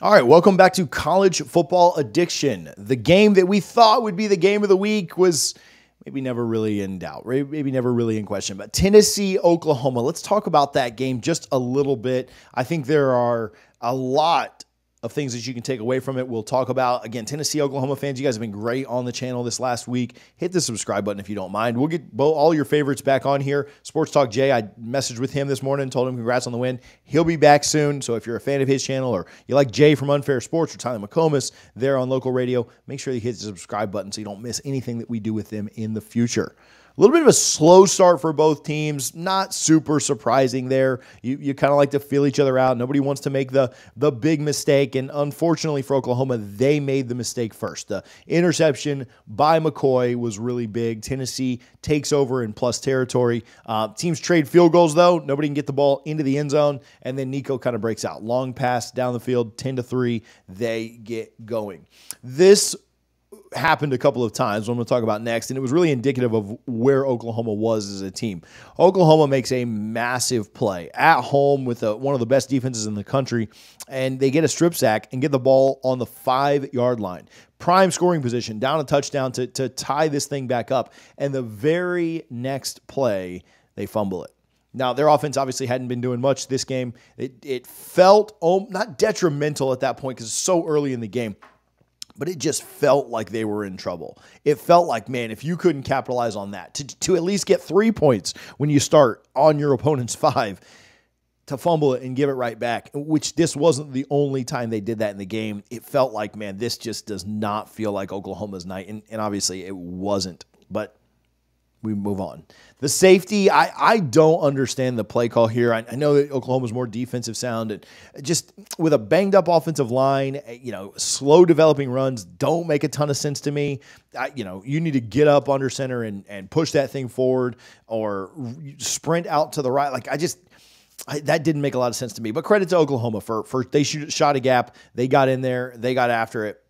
All right, welcome back to College Football Addiction. The game that we thought would be the game of the week was maybe never really in doubt, maybe never really in question. But Tennessee, Oklahoma, let's talk about that game just a little bit. I think there are a lot of things that you can take away from it. We'll talk about, again, Tennessee, Oklahoma fans. You guys have been great on the channel this last week. Hit the subscribe button if you don't mind. We'll get all your favorites back on here. Sports Talk Jay, I messaged with him this morning, told him congrats on the win. He'll be back soon. So if you're a fan of his channel or you like Jay from Unfair Sports or Tyler McComas there on local radio, make sure you hit the subscribe button so you don't miss anything that we do with them in the future. A little bit of a slow start for both teams. Not super surprising there. You kind of like to feel each other out. Nobody wants to make the big mistake. And unfortunately for Oklahoma, they made the mistake first. The interception by McCoy was really big. Tennessee takes over in plus territory. Teams trade field goals, though. Nobody can get the ball into the end zone. And then Nico kind of breaks out. Long pass down the field, 10-3. They get going. This happened a couple of times, what I'm going to talk about next, and it was really indicative of where Oklahoma was as a team. Oklahoma makes a massive play at home with one of the best defenses in the country, and they get a strip sack and get the ball on the 5-yard line. Prime scoring position, down a touchdown to tie this thing back up, and the very next play, they fumble it. Now, their offense obviously hadn't been doing much this game. It felt not detrimental at that point because it's so early in the game, but it just felt like they were in trouble. It felt like, man, if you couldn't capitalize on that, to at least get 3 points when you start on your opponent's 5, to fumble it and give it right back, which this wasn't the only time they did that in the game. It felt like, man, this just does not feel like Oklahoma's night, and obviously it wasn't, but we move on. The safety, I don't understand the play call here. I know that Oklahoma's more defensive sound, and just with a banged-up offensive line, slow developing runs don't make a ton of sense to me. You need to get up under center and push that thing forward or sprint out to the right. That didn't make a lot of sense to me. But credit to Oklahoma for they shot a gap. They got in there. They got after it.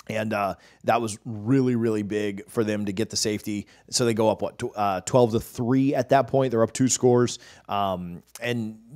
And that was really, really big for them to get the safety. So they go up, 12-3 at that point. They're up 2 scores. And,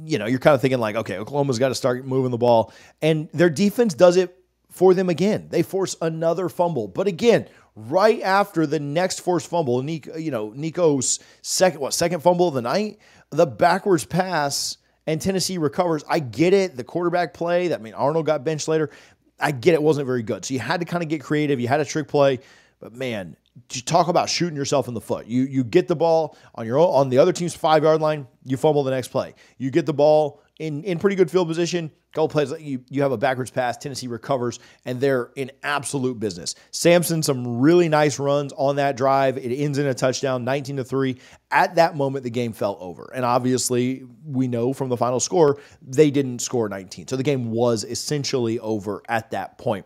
you're kind of thinking like, okay, Oklahoma's got to start moving the ball. And their defense does it for them again. They force another fumble. But again, right after the next forced fumble, Nico's second fumble of the night, the backwards pass, and Tennessee recovers. I get it. The quarterback play, Arnold got benched later. I get it wasn't very good. So you had to kind of get creative. You had a trick play. But, man, you talk about shooting yourself in the foot. You get the ball on the other team's 5-yard line, you fumble the next play. You get the ball in pretty good field position, couple plays, you have a backwards pass, Tennessee recovers, and they're in absolute business. Sampson, some really nice runs on that drive. It ends in a touchdown, 19-3. At that moment, the game fell over. And obviously, we know from the final score, they didn't score 19. So the game was essentially over at that point.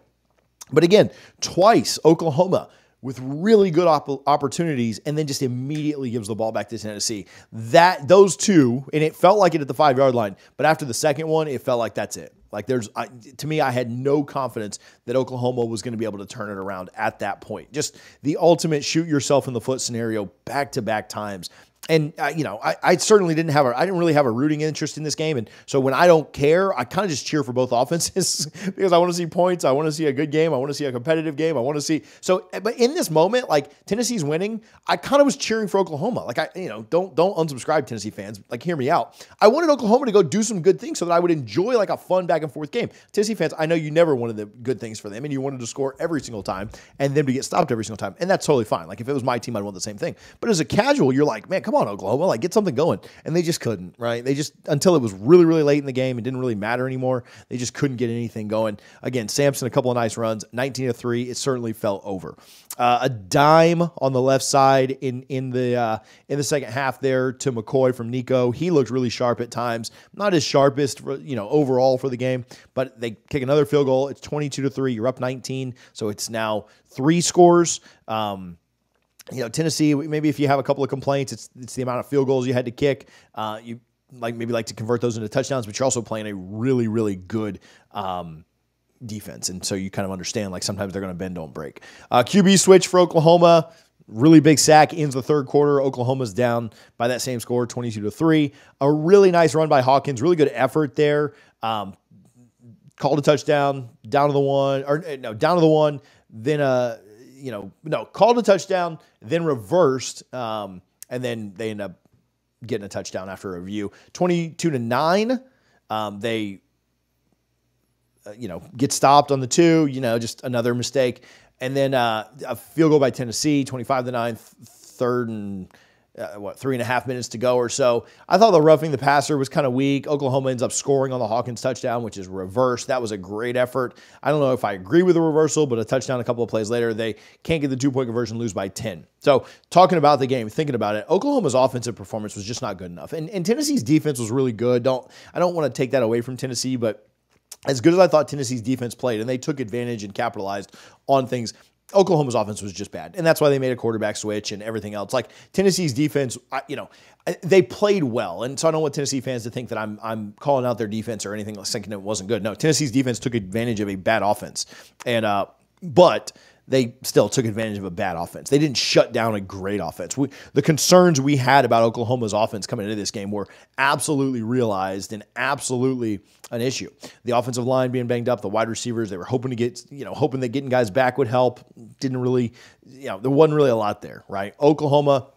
But again, twice, Oklahoma with really good opportunities, and then just immediately gives the ball back to Tennessee. Those two, and it felt like it at the 5-yard line, but after the second one, it felt like that's it. To me, I had no confidence that Oklahoma was going to be able to turn it around at that point. Just the ultimate shoot yourself in the foot scenario back-to-back times. And, I certainly didn't really have a rooting interest in this game. And so when I don't care, I kind of just cheer for both offenses because I want to see points. I want to see a good game. I want to see a competitive game. I want to see. But in this moment, Tennessee's winning, I kind of was cheering for Oklahoma. Don't unsubscribe, Tennessee fans. Hear me out. I wanted Oklahoma to go do some good things so that I would enjoy a fun back and forth game. Tennessee fans, I know you never wanted the good things for them and you wanted to score every single time and them to get stopped every single time. And that's totally fine. If it was my team, I'd want the same thing. But as a casual, you're like, man, come on, Oklahoma, get something going. And they just couldn't, right? They just, until it was really, really late in the game, it didn't really matter anymore. They just couldn't get anything going. Again, Sampson, a couple of nice runs, 19-3. It certainly fell over. A dime on the left side in the second half there to McCoy from Nico. He looked really sharp at times. Not his sharpest, overall for the game, but they kick another field goal. It's 22-3. You're up 19, so it's now 3 scores. Tennessee, maybe if you have a couple of complaints, it's the amount of field goals you had to kick. You like to convert those into touchdowns, but you're also playing a really, really good defense. And so you kind of understand, sometimes they're going to bend, don't break. QB switch for Oklahoma. Really big sack, ends the third quarter. Oklahoma's down by that same score, 22-3. A really nice run by Hawkins. Really good effort there. called a touchdown, down to the one, or no, down to the one, then called a touchdown, then reversed, and then they end up getting a touchdown after a review. 22-9. They get stopped on the 2, just another mistake. And then a field goal by Tennessee, 25-9, third and 3.5 minutes to go or so. I thought the roughing the passer was kind of weak. Oklahoma ends up scoring on the Hawkins touchdown, which is reversed. That was a great effort. I don't know if I agree with the reversal, but a touchdown a couple of plays later, they can't get the 2-point conversion, lose by 10. So talking about the game, thinking about it, Oklahoma's offensive performance was just not good enough. And Tennessee's defense was really good. I don't want to take that away from Tennessee, but as good as I thought Tennessee's defense played, and they took advantage and capitalized on things, Oklahoma's offense was just bad. And that's why they made a quarterback switch and everything else. Like Tennessee's defense, they played well. And so I don't want Tennessee fans to think that I'm calling out their defense or anything, thinking it wasn't good. No, Tennessee's defense took advantage of a bad offense. But they still took advantage of a bad offense. They didn't shut down a great offense. The concerns we had about Oklahoma's offense coming into this game were absolutely realized and absolutely an issue. The offensive line being banged up, the wide receivers, they were hoping that getting guys back would help. Didn't really, there wasn't really a lot there, right? Oklahoma,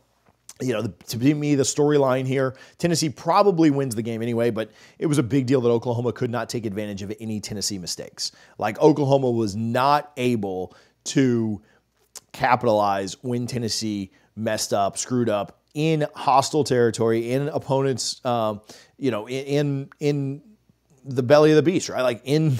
to me, the storyline here, Tennessee probably wins the game anyway, but it was a big deal that Oklahoma could not take advantage of any Tennessee mistakes. Like Oklahoma was not able to capitalize when Tennessee messed up, screwed up in hostile territory, in opponents, in the belly of the beast, right? Like in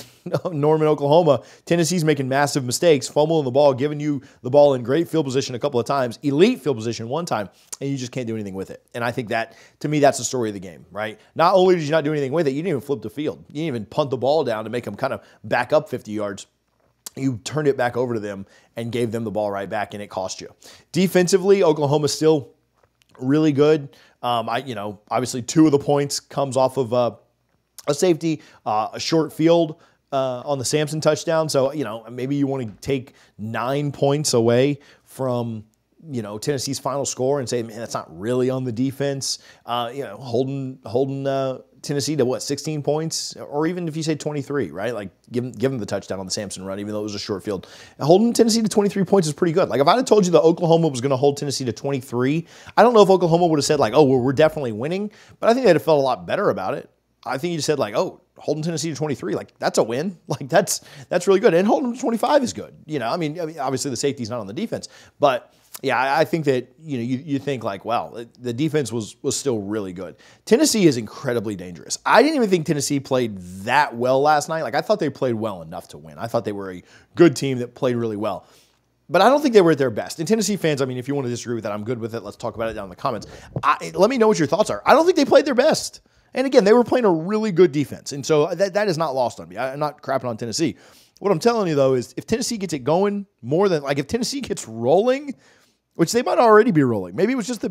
Norman, Oklahoma, Tennessee's making massive mistakes, fumbling the ball, giving you the ball in great field position a couple of times, elite field position one time, and you just can't do anything with it. And I think that, to me, that's the story of the game, right? Not only did you not do anything with it, you didn't even flip the field. You didn't even punt the ball down to make them kind of back up 50 yards. You turned it back over to them and gave them the ball right back, and it cost you. Defensively, Oklahoma's still really good. Obviously 2 of the points comes off of a safety, a short field on the Sampson touchdown. So, maybe you want to take 9 points away from, Tennessee's final score and say, man, that's not really on the defense. Holding Tennessee to 16 points, or even if you say 23, right? Like give them the touchdown on the Sampson run, even though it was a short field. Holding Tennessee to 23 points is pretty good. Like if I'd have told you that Oklahoma was going to hold Tennessee to 23, I don't know if Oklahoma would have said like, oh, well, we're definitely winning, but I think they'd have felt a lot better about it. I think you just said like, oh, holding Tennessee to 23, like that's a win. Like that's really good. And holding them to 25 is good. Obviously the safety's not on the defense, but yeah, I think that, you think like, wow, the defense was still really good. Tennessee is incredibly dangerous. I didn't even think Tennessee played that well last night. Like I thought they played well enough to win. I thought they were a good team that played really well. But I don't think they were at their best. And Tennessee fans, if you want to disagree with that, I'm good with it. Let's talk about it down in the comments. Let me know what your thoughts are. I don't think they played their best. And again, they were playing a really good defense. And so that is not lost on me. I'm not crapping on Tennessee. What I'm telling you, though, is if Tennessee gets it going more than, like if Tennessee gets rolling, which they might already be rolling. Maybe it was just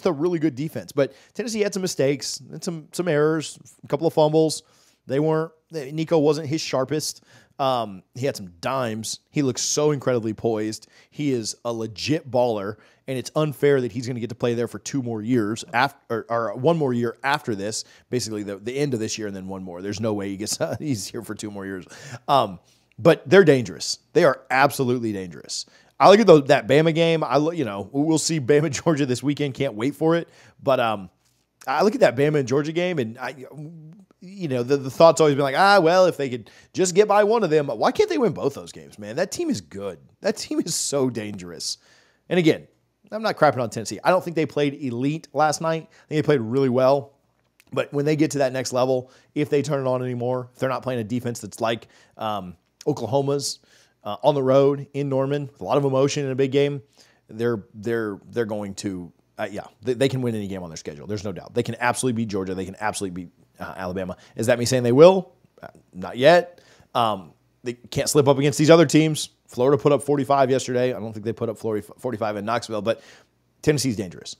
a really good defense. But Tennessee had some mistakes and some errors, a couple of fumbles. Nico wasn't his sharpest. He had some dimes. He looks so incredibly poised. He is a legit baller, and it's unfair that he's going to get to play there for 2 more years or 1 more year after this. Basically, the end of this year and then 1 more. There's no way he's here for 2 more years. But they're dangerous. They are absolutely dangerous. I look at that Bama game. We'll see Bama Georgia this weekend. Can't wait for it. But I look at that Bama and Georgia game, and the thought's always been like, well, if they could just get by one of them, why can't they win both those games, man? That team is good. That team is so dangerous. And again, I'm not crapping on Tennessee. I don't think they played elite last night. I think they played really well. But when they get to that next level, if they turn it on anymore, if they're not playing a defense that's like Oklahoma's on the road in Norman with a lot of emotion in a big game, they're going to they can win any game on their schedule. There's no doubt. They can absolutely beat Georgia. They can absolutely beat Alabama. Is that me saying they will? Not yet. They can't slip up against these other teams. Florida put up 45 yesterday. I don't think they put up 45 in Knoxville, but Tennessee's dangerous.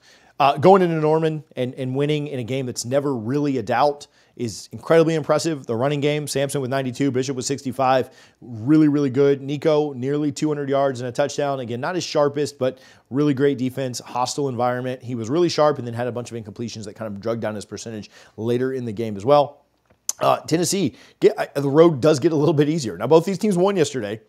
Going into Norman and winning in a game that's never really a doubt is incredibly impressive. The running game, Sampson with 92, Bishop with 65, really, really good. Nico, nearly 200 yards and a touchdown. Again, not his sharpest, but really great defense, hostile environment. He was really sharp and then had a bunch of incompletions that kind of drug down his percentage later in the game as well. Tennessee, the road does get a little bit easier. Now, both these teams won yesterday,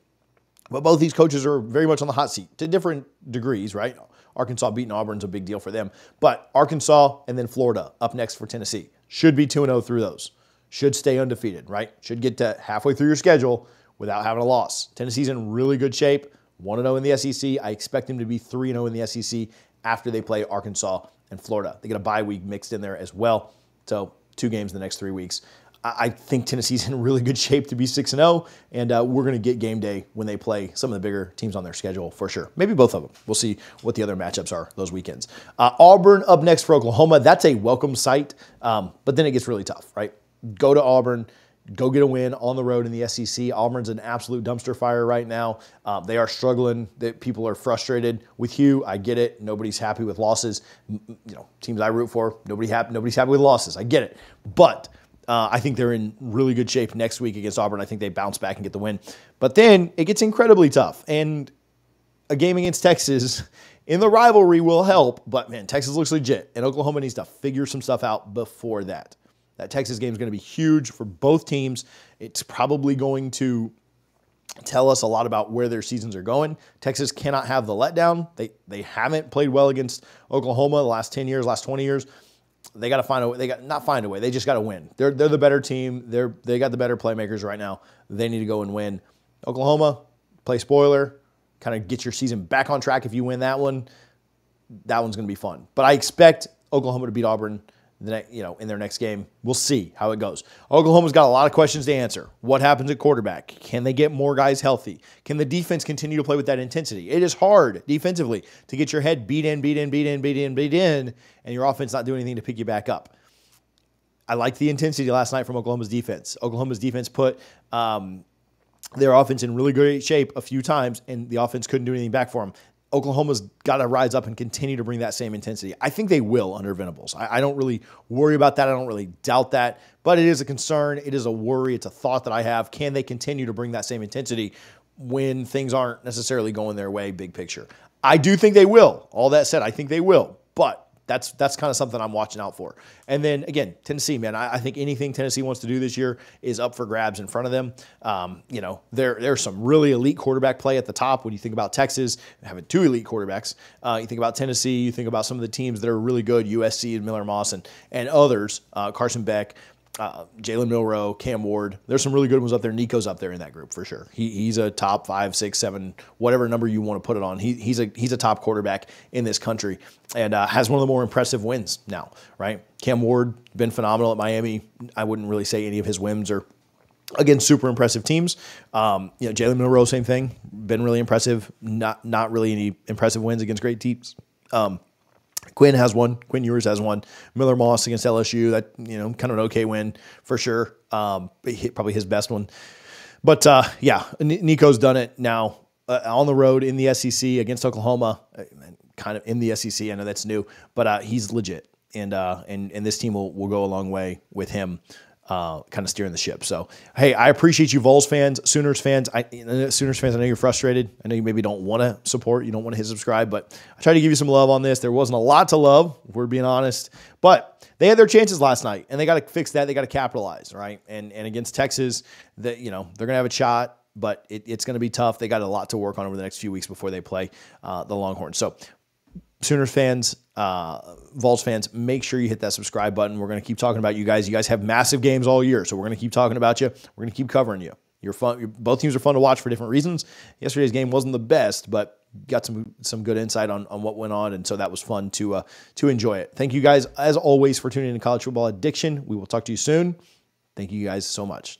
but both these coaches are very much on the hot seat to different degrees, right? Arkansas beating Auburn's a big deal for them. But Arkansas and then Florida up next for Tennessee. Should be 2-0 through those. Should stay undefeated, right? Should get to halfway through your schedule without having a loss. Tennessee's in really good shape. 1-0 in the SEC. I expect them to be 3-0 in the SEC after they play Arkansas and Florida. They get a bye week mixed in there as well. So 2 games in the next 3 weeks. I think Tennessee's in really good shape to be 6-0, and we're going to get game day when they play some of the bigger teams on their schedule for sure. Maybe both of them. We'll see what the other matchups are those weekends. Auburn up next for Oklahoma. That's a welcome sight, but then it gets really tough, right? Go to Auburn. Go get a win on the road in the SEC. Auburn's an absolute dumpster fire right now. They are struggling. People are frustrated with Hugh. I get it. Nobody's happy with losses. Teams I root for, nobody's happy with losses. I get it. But I think they're in really good shape next week against Auburn. I think they bounce back and get the win. But then it gets incredibly tough. And a game against Texas in the rivalry will help. But, man, Texas looks legit. And Oklahoma needs to figure some stuff out before that. That Texas game is going to be huge for both teams. It's probably going to tell us a lot about where their seasons are going. Texas cannot have the letdown. They haven't played well against Oklahoma the last 10 years, last 20 years. They got to find a way. Not find a way. They just got to win. They're the better team. They got the better playmakers right now. They need to go and win. Oklahoma, play spoiler, kind of get your season back on track if you win that one. That one's going to be fun. But I expect Oklahoma to beat Auburn in their next game. We'll see how it goes. Oklahoma's got a lot of questions to answer. What happens at quarterback? Can they get more guys healthy? Can the defense continue to play with that intensity? It is hard defensively to get your head beat in, and your offense not doing anything to pick you back up. I liked the intensity last night from Oklahoma's defense. Oklahoma's defense put their offense in really good shape a few times, and the offense couldn't do anything back for them. Oklahoma's got to rise up and continue to bring that same intensity. I think they will under Venables. I don't really worry about that. I don't really doubt that. But it is a concern. It is a worry. It's a thought that I have. Can they continue to bring that same intensity when things aren't necessarily going their way, big picture? I do think they will. All that said, I think they will. But that's kind of something I'm watching out for. And then, again, Tennessee, man, I think anything Tennessee wants to do this year is up for grabs in front of them. There's some really elite quarterback play at the top when you think about Texas having 2 elite quarterbacks. You think about Tennessee, you think about some of the teams that are really good, USC and Miller Moss and others, Carson Beck, Jalen Milroe, Cam Ward. There's some really good ones up there. Nico's up there in that group for sure. He's a top 5, 6, 7, whatever number you want to put it on. He's a top quarterback in this country and has one of the more impressive wins now, right? Cam Ward, been phenomenal at Miami. I wouldn't really say any of his wins are against super impressive teams. Jalen Milroe, same thing. Been really impressive. Not really any impressive wins against great teams. Quinn has one. Quinn Ewers has one. Miller Moss against LSU. That, kind of an okay win for sure. Probably his best one. But, Nico's done it now on the road in the SEC against Oklahoma, kind of in the SEC. I know that's new, but he's legit. And this team will go a long way with him kind of steering the ship. So, hey, I appreciate you, Vols fans, Sooners fans. I know you're frustrated. I know you maybe don't want to support. You don't want to hit subscribe, but I try to give you some love on this. There wasn't a lot to love, if we're being honest, but they had their chances last night, and they got to fix that. They got to capitalize, right? And against Texas, they're going to have a shot, but it's going to be tough. They got a lot to work on over the next few weeks before they play the Longhorns. So, Sooners fans, Vols fans, make sure you hit that subscribe button. We're going to keep talking about you guys. You guys have massive games all year, so we're going to keep talking about you. We're going to keep covering you. You're fun. Both teams are fun to watch for different reasons. Yesterday's game wasn't the best, but got some good insight on what went on, and so that was fun to enjoy it. Thank you guys, as always, for tuning in to College Football Addiction. We will talk to you soon. Thank you guys so much.